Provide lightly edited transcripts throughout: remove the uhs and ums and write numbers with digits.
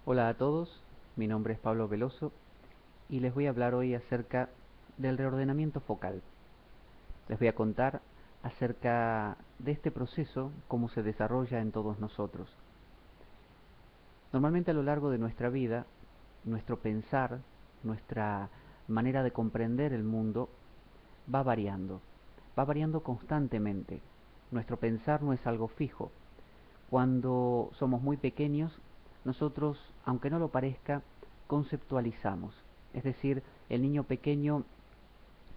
Hola a todos, mi nombre es Pablo Veloso y les voy a hablar hoy acerca del reordenamiento focal. Les voy a contar acerca de este proceso, cómo se desarrolla en todos nosotros. Normalmente a lo largo de nuestra vida, nuestro pensar, nuestra manera de comprender el mundo va variando constantemente. Nuestro pensar no es algo fijo. Cuando somos muy pequeños, nosotros, aunque no lo parezca, conceptualizamos. Es decir, el niño pequeño,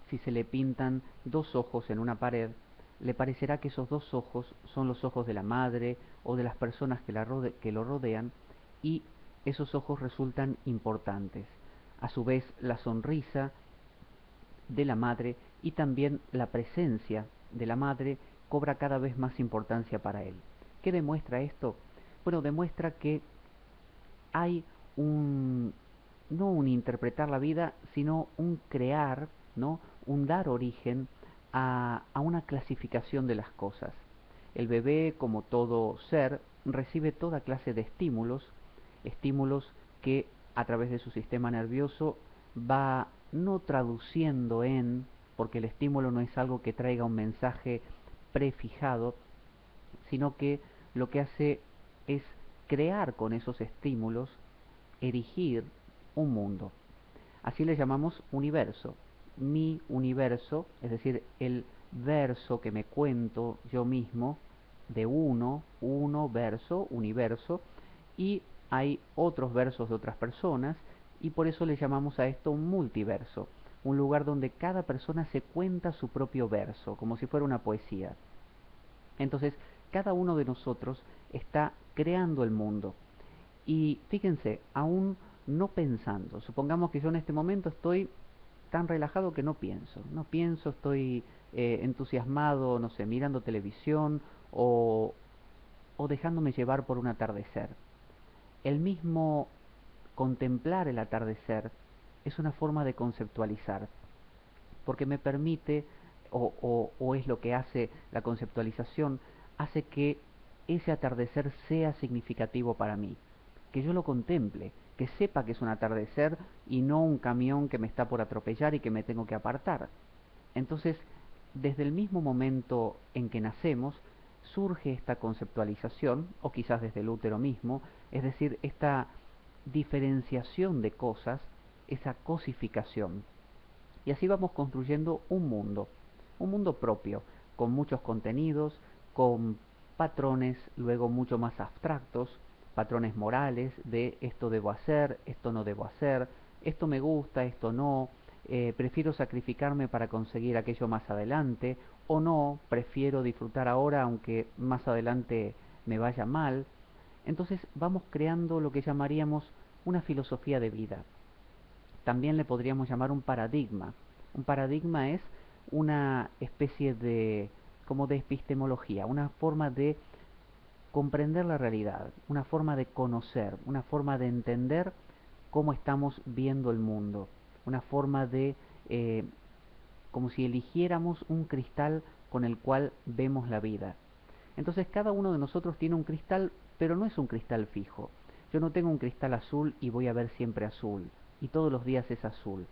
si se le pintan dos ojos en una pared, le parecerá que esos dos ojos son los ojos de la madre o de las personas que lo rodean, y esos ojos resultan importantes. A su vez, la sonrisa de la madre y también la presencia de la madre cobra cada vez más importancia para él. ¿Qué demuestra esto? Bueno, demuestra que hay un, no un interpretar la vida, sino un crear, ¿no? Un dar origen a una clasificación de las cosas. El bebé, como todo ser, recibe toda clase de estímulos que a través de su sistema nervioso va no traduciendo en, porque el estímulo no es algo que traiga un mensaje prefijado, sino que lo que hace es crear con esos estímulos, erigir un mundo. Así le llamamos universo. Mi universo, es decir, el verso que me cuento yo mismo, de uno verso, universo, y hay otros versos de otras personas, y por eso le llamamos a esto un multiverso, un lugar donde cada persona se cuenta su propio verso, como si fuera una poesía. Entonces, cada uno de nosotros está creando el mundo. Y fíjense, aún no pensando, supongamos que yo en este momento estoy tan relajado que no pienso, estoy entusiasmado, no sé, mirando televisión o, o dejándome llevar por un atardecer. El mismo contemplar el atardecer es una forma de conceptualizar, porque me permite, o es lo que hace la conceptualización, hace que ese atardecer sea significativo para mí, que yo lo contemple, que sepa que es un atardecer y no un camión que me está por atropellar y que me tengo que apartar. Entonces, desde el mismo momento en que nacemos, surge esta conceptualización, o quizás desde el útero mismo, es decir, esta diferenciación de cosas, esa cosificación. Y así vamos construyendo un mundo propio, con muchos contenidos, con patrones luego mucho más abstractos, patrones morales de esto debo hacer, esto no debo hacer, esto me gusta, esto no, prefiero sacrificarme para conseguir aquello más adelante, o no, prefiero disfrutar ahora aunque más adelante me vaya mal. Entonces vamos creando lo que llamaríamos una filosofía de vida. También le podríamos llamar un paradigma. Un paradigma es una especie de, como de epistemología, una forma de comprender la realidad, una forma de conocer, una forma de entender cómo estamos viendo el mundo, una forma de, eh, como si eligiéramos un cristal con el cual vemos la vida. Entonces cada uno de nosotros tiene un cristal, pero no es un cristal fijo. Yo no tengo un cristal azul y voy a ver siempre azul, y todos los días es azul.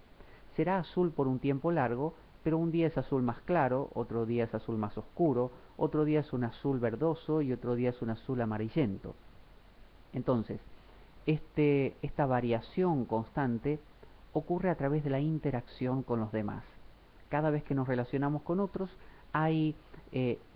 Será azul por un tiempo largo, pero un día es azul más claro, otro día es azul más oscuro, otro día es un azul verdoso y otro día es un azul amarillento. Entonces, esta variación constante ocurre a través de la interacción con los demás. Cada vez que nos relacionamos con otros hay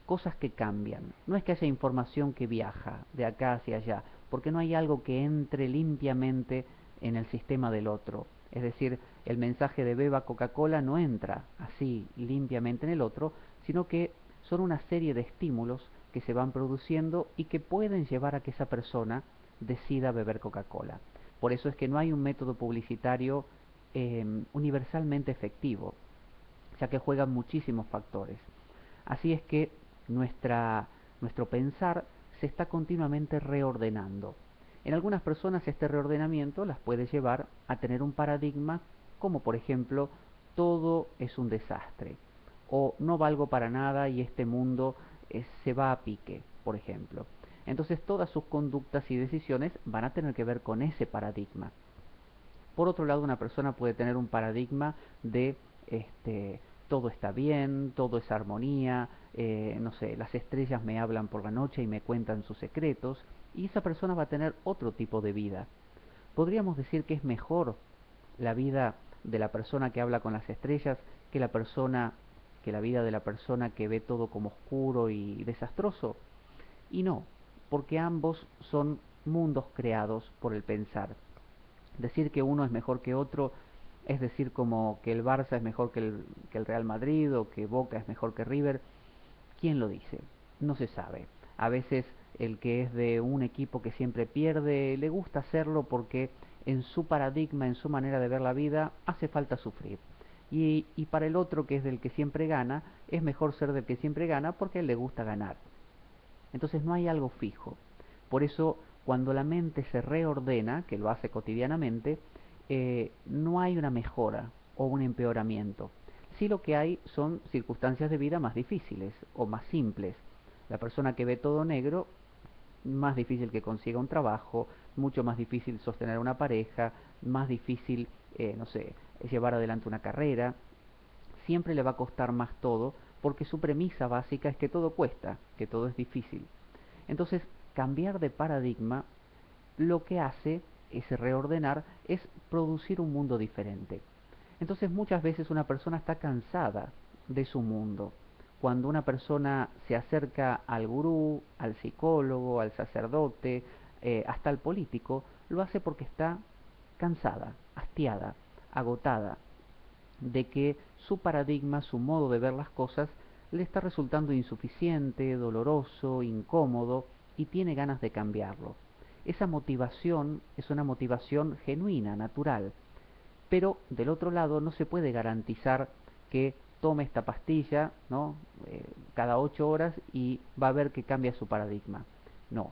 cosas que cambian. No es que haya información que viaja de acá hacia allá, porque no hay algo que entre limpiamente en el sistema del otro. Es decir, el mensaje de beba Coca-Cola no entra así limpiamente en el otro, sino que son una serie de estímulos que se van produciendo y que pueden llevar a que esa persona decida beber Coca-Cola. Por eso es que no hay un método publicitario universalmente efectivo, ya que juegan muchísimos factores. Así es que nuestra, nuestro pensar se está continuamente reordenando. En algunas personas este reordenamiento las puede llevar a tener un paradigma como por ejemplo todo es un desastre o no valgo para nada y este mundo se va a pique, por ejemplo. Entonces todas sus conductas y decisiones van a tener que ver con ese paradigma. Por otro lado, una persona puede tener un paradigma de todo está bien, todo es armonía, no sé, las estrellas me hablan por la noche y me cuentan sus secretos, y esa persona va a tener otro tipo de vida. Podríamos decir que es mejor la vida de la persona que habla con las estrellas que la vida de la persona que ve todo como oscuro y desastroso. Y no, porque ambos son mundos creados por el pensar. Decir que uno es mejor que otro es decir como que el Barça es mejor que el Real Madrid o que Boca es mejor que River. ¿Quién lo dice? No se sabe. A veces el que es de un equipo que siempre pierde le gusta hacerlo porque en su paradigma, en su manera de ver la vida, hace falta sufrir. Y para el otro que es del que siempre gana, es mejor ser del que siempre gana porque a él le gusta ganar. Entonces no hay algo fijo. Por eso cuando la mente se reordena, que lo hace cotidianamente, no hay una mejora o un empeoramiento. Sí lo que hay son circunstancias de vida más difíciles o más simples. La persona que ve todo negro, más difícil que consiga un trabajo, mucho más difícil sostener una pareja, más difícil, no sé, llevar adelante una carrera. Siempre le va a costar más todo porque su premisa básica es que todo cuesta, que todo es difícil. Entonces, cambiar de paradigma lo que hace, ese reordenar, es producir un mundo diferente. Entonces, muchas veces una persona está cansada de su mundo. Cuando una persona se acerca al gurú, al psicólogo, al sacerdote, hasta al político, lo hace porque está cansada, hastiada, agotada, de que su paradigma, su modo de ver las cosas, le está resultando insuficiente, doloroso, incómodo y tiene ganas de cambiarlo. Esa motivación es una motivación genuina, natural, pero del otro lado no se puede garantizar que tome esta pastilla, ¿no? Cada 8 horas y va a ver que cambia su paradigma. No,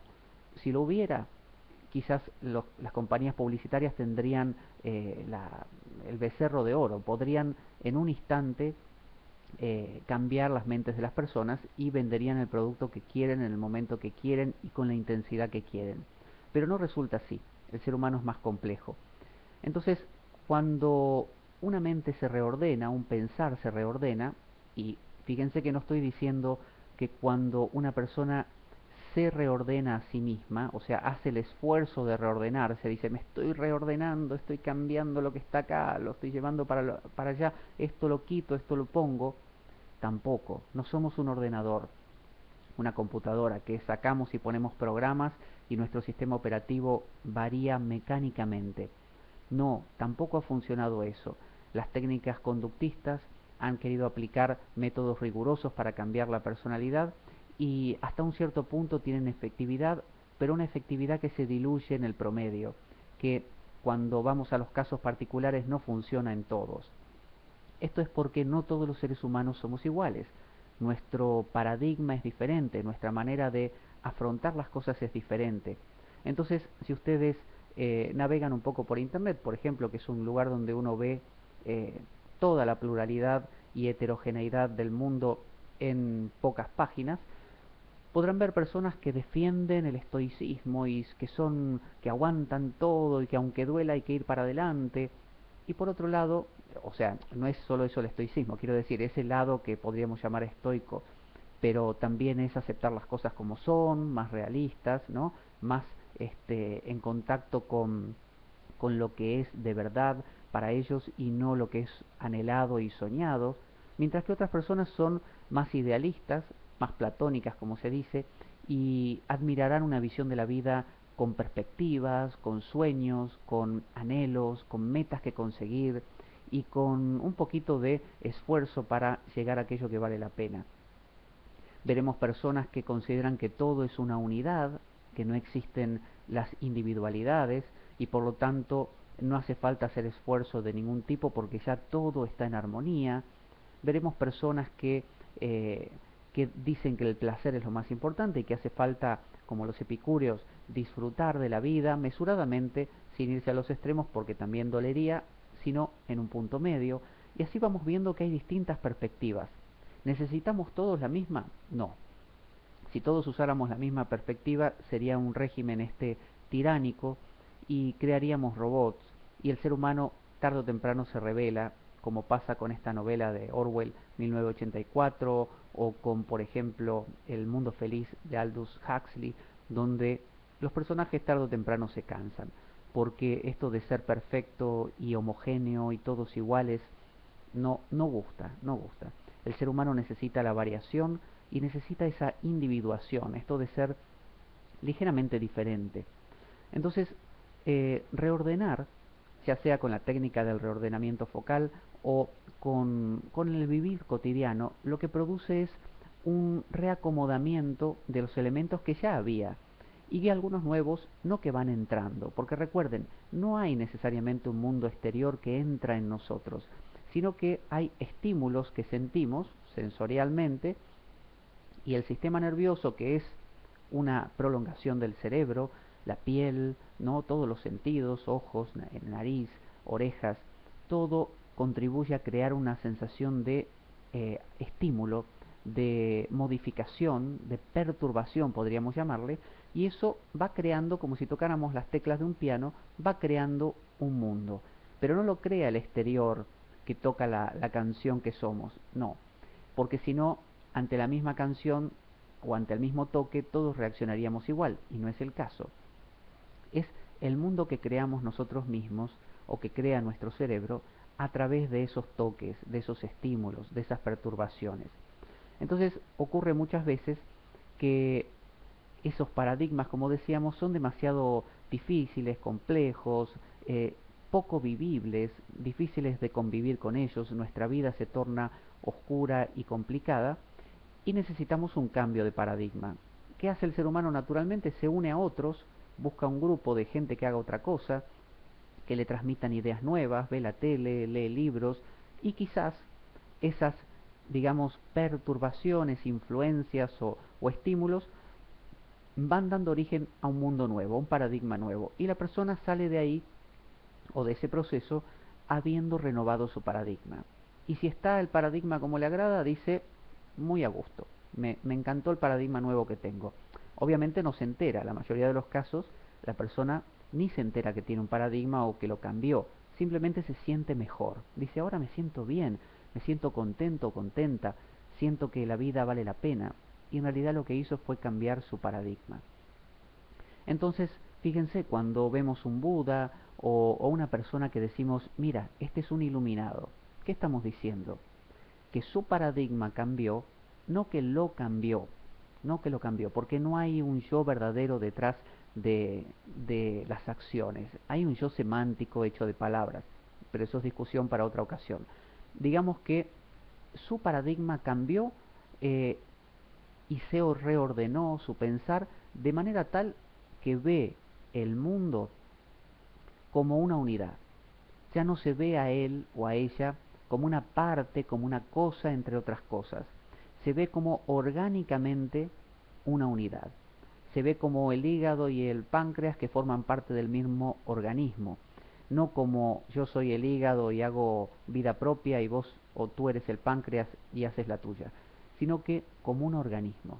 si lo hubiera, quizás las compañías publicitarias tendrían el becerro de oro, podrían en un instante cambiar las mentes de las personas y venderían el producto que quieren en el momento que quieren y con la intensidad que quieren. Pero no resulta así, el ser humano es más complejo. Entonces, cuando una mente se reordena, un pensar se reordena, y fíjense que no estoy diciendo que cuando una persona se reordena a sí misma, o sea, hace el esfuerzo de reordenarse, dice, me estoy reordenando, estoy cambiando lo que está acá, lo estoy llevando para allá, esto lo quito, esto lo pongo, tampoco, no somos un ordenador, una computadora que sacamos y ponemos programas y nuestro sistema operativo varía mecánicamente. No, tampoco ha funcionado eso. Las técnicas conductistas han querido aplicar métodos rigurosos para cambiar la personalidad y hasta un cierto punto tienen efectividad, pero una efectividad que se diluye en el promedio, que cuando vamos a los casos particulares no funciona en todos. Esto es porque no todos los seres humanos somos iguales. Nuestro paradigma es diferente, nuestra manera de afrontar las cosas es diferente. Entonces, si ustedes navegan un poco por Internet, por ejemplo, que es un lugar donde uno ve eh, toda la pluralidad y heterogeneidad del mundo en pocas páginas, podrán ver personas que defienden el estoicismo y que aguantan todo y que aunque duela hay que ir para adelante. Y por otro lado, o sea, no es solo eso el estoicismo, quiero decir, ese lado que podríamos llamar estoico, pero también es aceptar las cosas como son, más realistas, ¿no? Más en contacto con lo que es de verdad para ellos y no lo que es anhelado y soñado, mientras que otras personas son más idealistas, más platónicas como se dice, y admirarán una visión de la vida con perspectivas, con sueños, con anhelos, con metas que conseguir y con un poquito de esfuerzo para llegar a aquello que vale la pena. Veremos personas que consideran que todo es una unidad, que no existen las individualidades y por lo tanto no hace falta hacer esfuerzo de ningún tipo porque ya todo está en armonía. Veremos personas eh, que dicen que el placer es lo más importante y que hace falta, como los epicúreos, disfrutar de la vida mesuradamente sin irse a los extremos porque también dolería, sino en un punto medio. Y así vamos viendo que hay distintas perspectivas. ¿Necesitamos todos la misma? No. Si todos usáramos la misma perspectiva, sería un régimen tiránico y crearíamos robots y el ser humano tarde o temprano se revela, como pasa con esta novela de Orwell 1984 o con, por ejemplo, El mundo feliz de Aldous Huxley, donde los personajes tarde o temprano se cansan, porque esto de ser perfecto y homogéneo y todos iguales no gusta, no gusta. El ser humano necesita la variación y necesita esa individuación, esto de ser ligeramente diferente. Entonces, reordenar, ya sea con la técnica del reordenamiento focal o con el vivir cotidiano, lo que produce es un reacomodamiento de los elementos que ya había y algunos nuevos no que van entrando, porque recuerden, no hay necesariamente un mundo exterior que entra en nosotros, sino que hay estímulos que sentimos sensorialmente y el sistema nervioso, que es una prolongación del cerebro, la piel, ¿no? Todos los sentidos, ojos, nariz, orejas, todo contribuye a crear una sensación de estímulo, de modificación, de perturbación, podríamos llamarle, y eso va creando, como si tocáramos las teclas de un piano, va creando un mundo. Pero no lo crea el exterior que toca la canción que somos, no, porque si no, ante la misma canción o ante el mismo toque, todos reaccionaríamos igual, y no es el caso. Es el mundo que creamos nosotros mismos o que crea nuestro cerebro a través de esos toques, de esos estímulos, de esas perturbaciones. Entonces ocurre muchas veces que esos paradigmas, como decíamos, son demasiado difíciles, complejos, poco vivibles, difíciles de convivir con ellos, nuestra vida se torna oscura y complicada y necesitamos un cambio de paradigma. ¿Qué hace el ser humano naturalmente? Se une a otros, busca un grupo de gente que haga otra cosa, que le transmitan ideas nuevas, ve la tele, lee libros y quizás esas, digamos, perturbaciones, influencias o estímulos van dando origen a un mundo nuevo, un paradigma nuevo. Y la persona sale de ahí o de ese proceso habiendo renovado su paradigma. Y si está el paradigma como le agrada, dice, muy a gusto, me encantó el paradigma nuevo que tengo. Obviamente no se entera, la mayoría de los casos la persona ni se entera que tiene un paradigma o que lo cambió, simplemente se siente mejor. Dice, ahora me siento bien, me siento contento, contenta, siento que la vida vale la pena. Y en realidad lo que hizo fue cambiar su paradigma. Entonces, fíjense, cuando vemos un Buda o una persona que decimos, mira, este es un iluminado, ¿qué estamos diciendo? Que su paradigma cambió, no que lo cambió, no que lo cambió, porque no hay un yo verdadero detrás de las acciones. Hay un yo semántico hecho de palabras, pero eso es discusión para otra ocasión. Digamos que su paradigma cambió eh, y se reordenó su pensar de manera tal que ve el mundo como una unidad. Ya no se ve a él o a ella como una parte, como una cosa entre otras cosas. Se ve como orgánicamente una unidad. Se ve como el hígado y el páncreas que forman parte del mismo organismo. No como yo soy el hígado y hago vida propia y vos o tú eres el páncreas y haces la tuya, sino que como un organismo.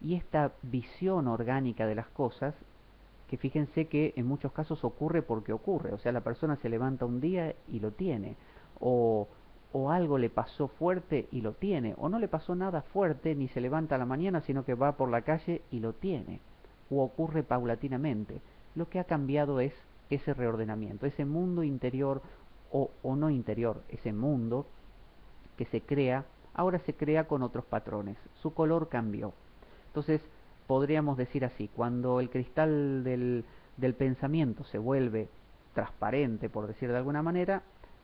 Y esta visión orgánica de las cosas, que fíjense que en muchos casos ocurre porque ocurre, o sea, la persona se levanta un día y lo tiene, o, o algo le pasó fuerte y lo tiene, o no le pasó nada fuerte ni se levanta a la mañana, sino que va por la calle y lo tiene, o ocurre paulatinamente. Lo que ha cambiado es ese reordenamiento, ese mundo interior o no interior, ese mundo que se crea, ahora se crea con otros patrones, su color cambió. Entonces, podríamos decir así, cuando el cristal del pensamiento se vuelve transparente, por decir de alguna manera,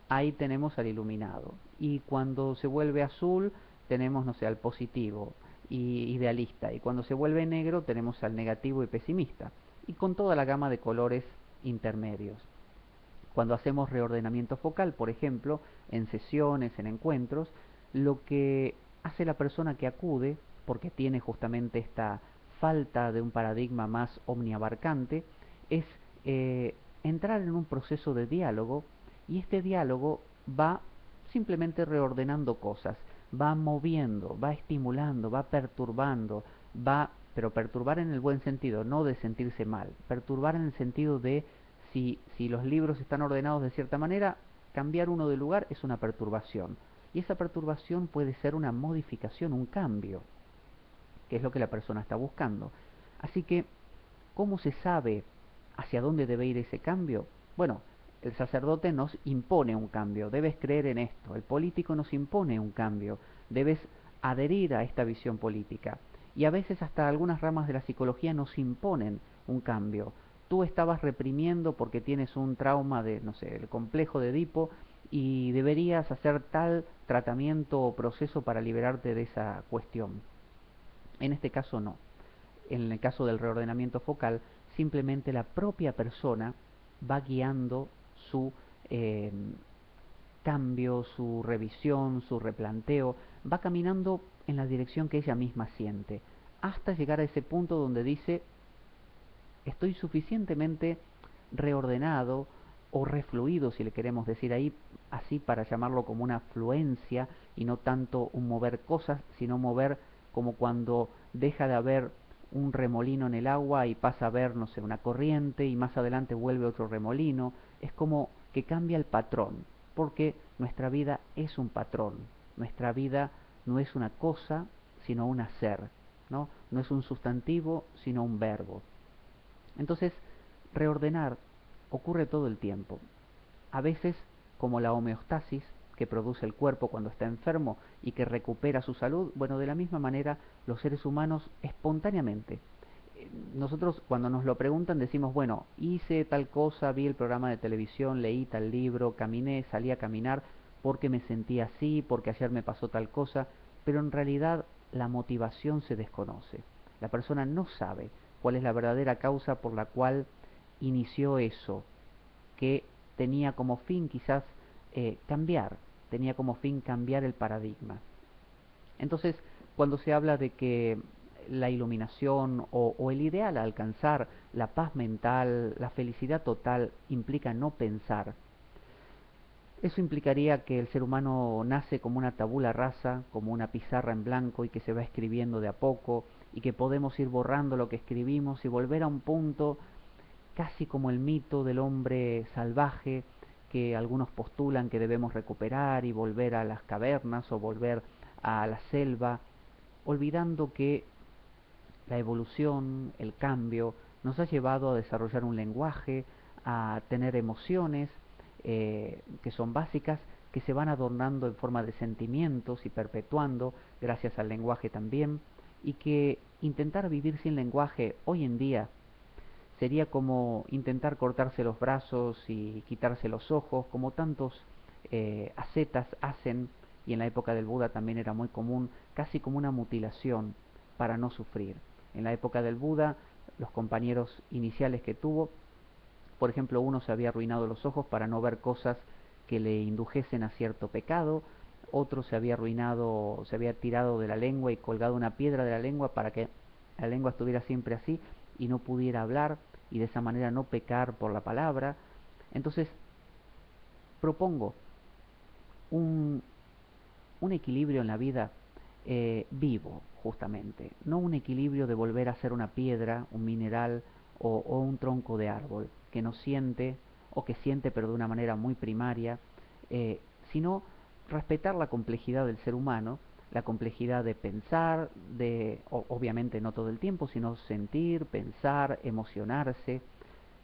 ahí tenemos al iluminado. Y cuando se vuelve azul, tenemos, no sé, al positivo y idealista. Y cuando se vuelve negro, tenemos al negativo y pesimista. Y con toda la gama de colores intermedios. Cuando hacemos reordenamiento focal, por ejemplo, en sesiones, en encuentros, lo que hace la persona que acude, porque tiene justamente esta falta de un paradigma más omniabarcante, es entrar en un proceso de diálogo y este diálogo va simplemente reordenando cosas, va moviendo, va estimulando, va perturbando, va pero perturbar en el buen sentido, no de sentirse mal, perturbar en el sentido de si los libros están ordenados de cierta manera, cambiar uno de lugar es una perturbación. Y esa perturbación puede ser una modificación, un cambio, que es lo que la persona está buscando. Así que, ¿cómo se sabe hacia dónde debe ir ese cambio? Bueno, el sacerdote nos impone un cambio, debes creer en esto. El político nos impone un cambio, debes adherir a esta visión política. Y a veces hasta algunas ramas de la psicología nos imponen un cambio. Tú estabas reprimiendo porque tienes un trauma de, no sé, el complejo de Edipo y deberías hacer tal tratamiento o proceso para liberarte de esa cuestión. En este caso no. En el caso del reordenamiento focal, simplemente la propia persona va guiando su eh, cambio, su revisión, su replanteo, va caminando en la dirección que ella misma siente, hasta llegar a ese punto donde dice, estoy suficientemente reordenado o refluido, si le queremos decir ahí, así para llamarlo como una fluencia y no tanto un mover cosas, sino mover como cuando deja de haber un remolino en el agua y pasa a haber, no sé, una corriente y más adelante vuelve otro remolino. Es como que cambia el patrón, porque nuestra vida es un patrón. Nuestra vida no es una cosa, sino un hacer, ¿no? No es un sustantivo, sino un verbo. Entonces, reordenar ocurre todo el tiempo. A veces, como la homeostasis que produce el cuerpo cuando está enfermo y que recupera su salud, bueno, de la misma manera los seres humanos espontáneamente. Nosotros cuando nos lo preguntan decimos, bueno, hice tal cosa, vi el programa de televisión, leí tal libro, caminé, salí a caminar porque me sentí así, porque ayer me pasó tal cosa, pero en realidad la motivación se desconoce. La persona no sabe cuál es la verdadera causa por la cual inició eso, que tenía como fin quizás cambiar, tenía como fin cambiar el paradigma. Entonces, cuando se habla de que la iluminación o el ideal a alcanzar, la paz mental, la felicidad total, implica no pensar, eso implicaría que el ser humano nace como una tabula rasa, como una pizarra en blanco y que se va escribiendo de a poco y que podemos ir borrando lo que escribimos y volver a un punto casi como el mito del hombre salvaje que algunos postulan que debemos recuperar y volver a las cavernas o volver a la selva, olvidando que la evolución, el cambio, nos ha llevado a desarrollar un lenguaje, a tener emociones que son básicas, que se van adornando en forma de sentimientos y perpetuando gracias al lenguaje también, y que intentar vivir sin lenguaje hoy en día sería como intentar cortarse los brazos y quitarse los ojos, como tantos ascetas hacen, y en la época del Buda también era muy común, casi como una mutilación para no sufrir. En la época del Buda, los compañeros iniciales que tuvo, por ejemplo, uno se había arruinado los ojos para no ver cosas que le indujesen a cierto pecado, otro se había arruinado, se había tirado de la lengua y colgado una piedra de la lengua para que la lengua estuviera siempre así y no pudiera hablar y de esa manera no pecar por la palabra. Entonces, propongo un, un equilibrio en la vida vivo, justamente, no un equilibrio de volver a ser una piedra, un mineral o un tronco de árbol que no siente o que siente pero de una manera muy primaria, sino respetar la complejidad del ser humano, la complejidad de pensar, obviamente no todo el tiempo, sino sentir, pensar, emocionarse,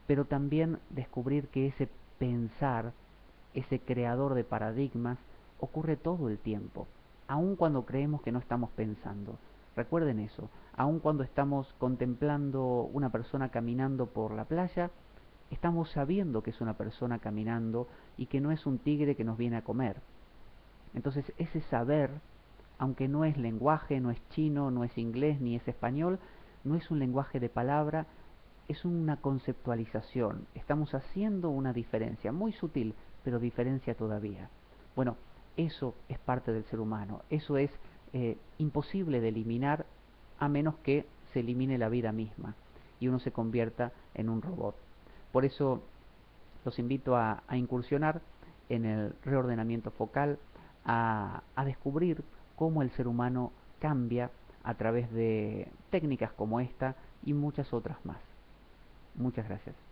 pero también descubrir que ese pensar, ese creador de paradigmas, ocurre todo el tiempo, aun cuando creemos que no estamos pensando. Recuerden eso, aun cuando estamos contemplando una persona caminando por la playa, estamos sabiendo que es una persona caminando y que no es un tigre que nos viene a comer. Entonces ese saber, aunque no es lenguaje, no es chino, no es inglés, ni es español, no es un lenguaje de palabra, es una conceptualización. Estamos haciendo una diferencia, muy sutil, pero diferencia todavía. Bueno, eso es parte del ser humano, eso es imposible de eliminar a menos que se elimine la vida misma y uno se convierta en un robot. Por eso los invito a incursionar en el reordenamiento focal, a descubrir cómo el ser humano cambia a través de técnicas como esta y muchas otras más. Muchas gracias.